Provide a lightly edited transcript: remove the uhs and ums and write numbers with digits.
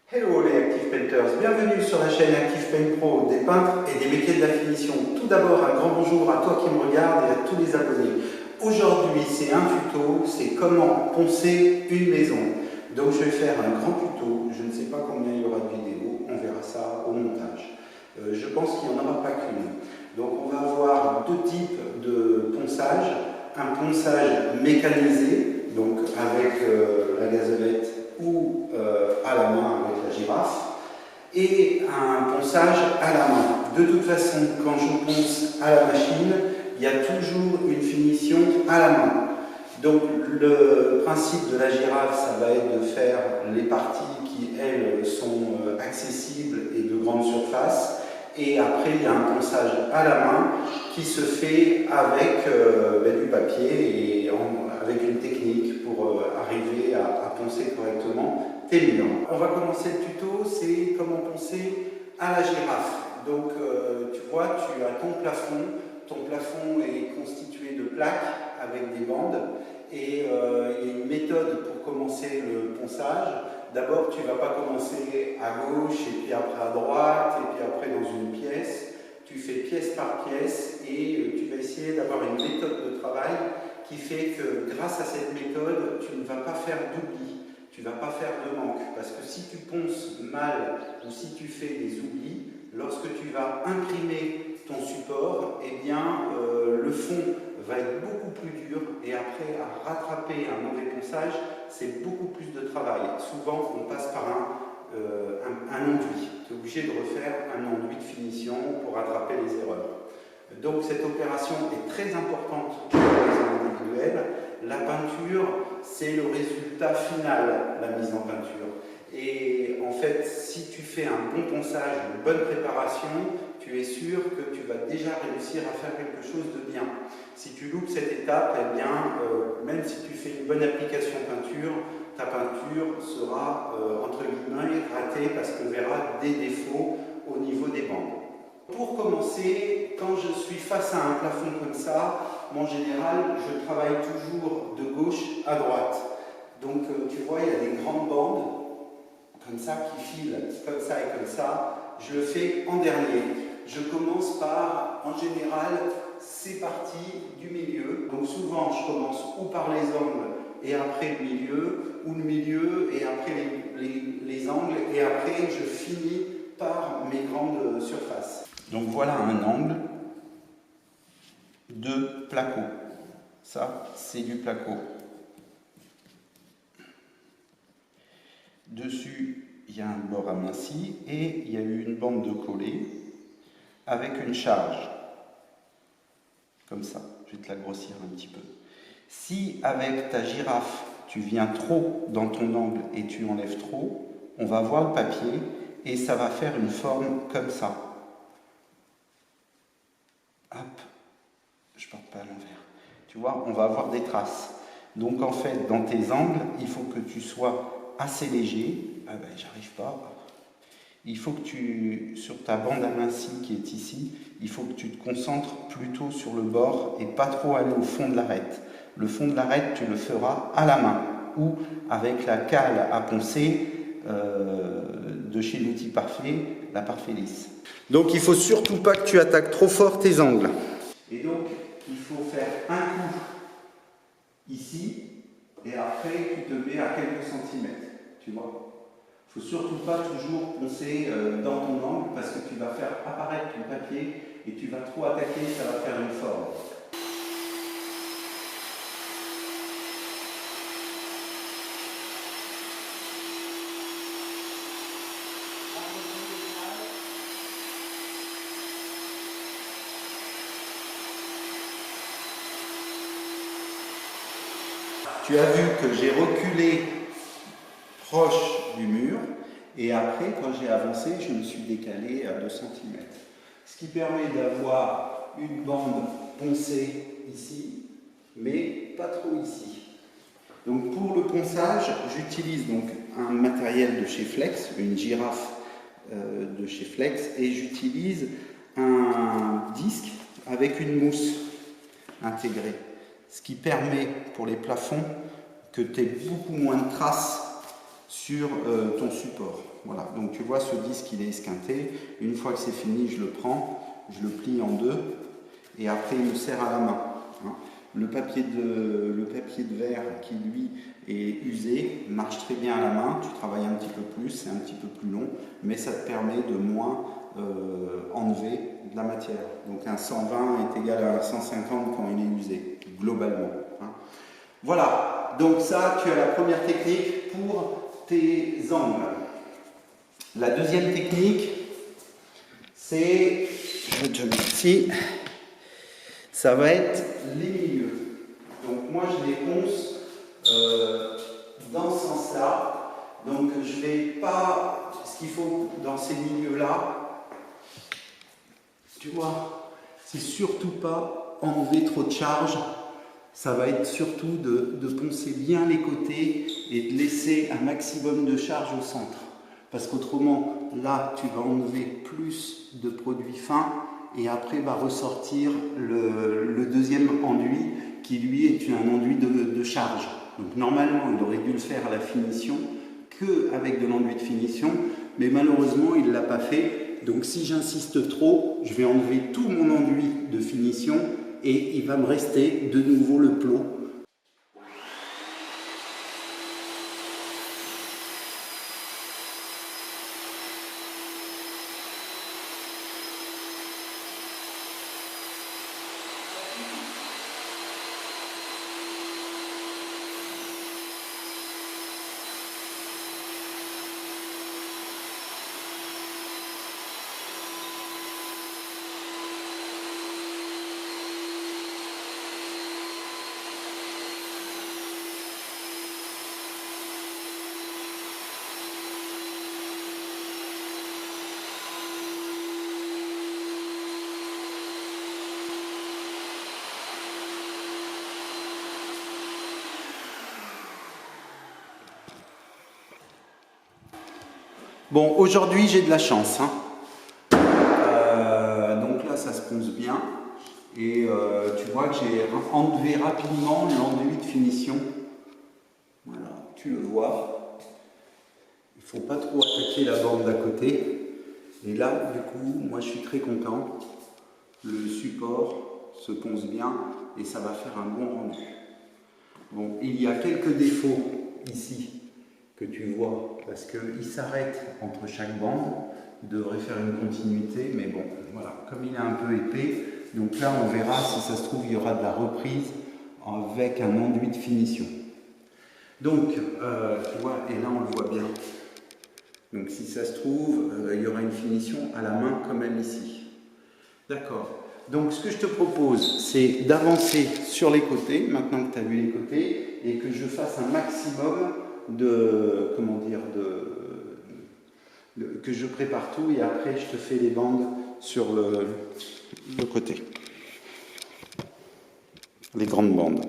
Hello les Active Painters, bienvenue sur la chaîne Active Paint Pro des peintres et des métiers de la finition. Tout d'abord un grand bonjour à toi qui me regarde et à tous les abonnés. Aujourd'hui c'est un tuto, c'est comment poncer une maison. Donc je vais faire un grand tuto, je ne sais pas combien il y aura de vidéos, on verra ça au montage. Je pense qu'il n'y en aura pas qu'une. Donc on va avoir deux types de ponçage. Un ponçage mécanisé, donc avec la gazolette ou à la main avec la girafe, et un ponçage à la main. De toute façon, quand je ponce à la machine, il y a toujours une finition à la main. Donc le principe de la girafe, ça va être de faire les parties qui, elles, sont accessibles et de grande surface. Et après, il y a un ponçage à la main qui se fait avec du papier et avec une technique pour arriver à poncer correctement tes murs. On va commencer le tuto, c'est comment poncer à la girafe. Donc tu vois, tu as ton plafond est constitué de plaques avec des bandes et il y a une méthode pour commencer le ponçage. D'abord, tu ne vas pas commencer à gauche et puis après à droite et puis après dans une pièce. Tu fais pièce par pièce et tu vas essayer d'avoir une méthode de travail qui fait que grâce à cette méthode, tu ne vas pas faire d'oubli, tu ne vas pas faire de manque. Parce que si tu ponces mal ou si tu fais des oublis, lorsque tu vas imprimer ton support, eh bien le fond va être beaucoup plus dur et après à rattraper un mauvais ponçage, c'est beaucoup plus de travail. Souvent, on passe par un enduit. Tu es obligé de refaire un enduit de finition pour rattraper les erreurs. Donc cette opération est très importante pour les individuels. La peinture, c'est le résultat final, la mise en peinture. Et en fait, si tu fais un bon ponçage, une bonne préparation, tu es sûr que tu vas déjà réussir à faire quelque chose de bien. Si tu loupes cette étape, eh bien, même si tu fais une bonne application peinture, ta peinture sera, entre guillemets, ratée parce qu'on verra des défauts au niveau des bandes. Pour commencer, quand je suis face à un plafond comme ça, en général, je travaille toujours de gauche à droite. Donc, tu vois, il y a des grandes bandes comme ça qui filent comme ça et comme ça. Je le fais en dernier. Je commence par, en général, ces parties du milieu. Donc souvent, je commence ou par les angles et après le milieu, ou le milieu et après les angles, et après je finis par mes grandes surfaces. Donc voilà un angle de placo. Ça, c'est du placo. Dessus, il y a un bord aminci et il y a eu une bande de collé avec une charge. Comme ça, je vais te la grossir un petit peu. Si avec ta girafe, tu viens trop dans ton angle et tu enlèves trop, on va voir le papier et ça va faire une forme comme ça. Hop, je ne porte pas à l'envers. Tu vois, on va avoir des traces. Donc en fait, dans tes angles, il faut que tu sois assez léger. Ah ben, j'arrive pas. Il faut que sur ta bande amincie qui est ici, il faut que tu te concentres plutôt sur le bord et pas trop aller au fond de l'arête. Le fond de l'arête, tu le feras à la main ou avec la cale à poncer de chez l'outil Parfait, la Parfait lisse. Donc il ne faut surtout pas que tu attaques trop fort tes angles. Et donc il faut faire un coup ici et après tu te mets à quelques centimètres, tu vois. Il ne faut surtout pas toujours poncer dans ton angle parce que tu vas faire apparaître ton papier et tu vas trop attaquer, ça va faire une forme. Tu as vu que j'ai reculé proche du mur et après quand j'ai avancé je me suis décalé à 2 cm, ce qui permet d'avoir une bande poncée ici mais pas trop ici. Donc pour le ponçage j'utilise donc un matériel de chez Flex, une girafe de chez Flex, et j'utilise un disque avec une mousse intégrée, ce qui permet pour les plafonds que tu aies beaucoup moins de traces sur ton support. Voilà. Donc tu vois, ce disque il est esquinté. Une fois que c'est fini, je le prends, je le plie en deux et après il me sert à la main. Hein. Le papier de verre qui lui est usé marche très bien à la main. Tu travailles un petit peu plus, c'est un petit peu plus long, mais ça te permet de moins enlever de la matière. Donc un 120 est égal à un 150 quand il est usé, globalement. Hein. Voilà, donc ça, tu as la première technique pour tes angles. La deuxième technique, c'est, je te mets ici, ça va être les milieux. Donc moi je les ponce dans ce sens-là. Donc je vais pas, ce qu'il faut dans ces milieux-là, tu vois, c'est surtout pas enlever trop de charge. Ça va être surtout de poncer bien les côtés et de laisser un maximum de charge au centre. Parce qu'autrement, là, tu vas enlever plus de produits fins et après va ressortir le deuxième enduit qui, lui, est un enduit de charge. Donc normalement, il aurait dû le faire à la finition qu'avec de l'enduit de finition, mais malheureusement, il ne l'a pas fait. Donc si j'insiste trop, je vais enlever tout mon enduit de finition et il va me rester de nouveau le plot. Bon, aujourd'hui j'ai de la chance. Hein. Donc là ça se ponce bien. Et tu vois que j'ai enlevé rapidement l'enduit de finition. Voilà, tu le vois. Il ne faut pas trop attaquer la bande d'à côté. Et là, du coup, moi je suis très content. Le support se ponce bien et ça va faire un bon rendu. Bon, il y a quelques défauts ici que tu vois, parce qu'il s'arrête entre chaque bande, il devrait faire une continuité, mais bon, voilà, comme il est un peu épais, donc là on verra si ça se trouve il y aura de la reprise avec un enduit de finition. Donc, tu vois, et là on le voit bien, donc si ça se trouve, il y aura une finition à la main comme elle ici. D'accord. Donc ce que je te propose, c'est d'avancer sur les côtés, maintenant que tu as vu les côtés, et que je fasse un maximum de, comment dire, que je prépare tout et après je te fais les bandes sur le côté, les grandes bandes.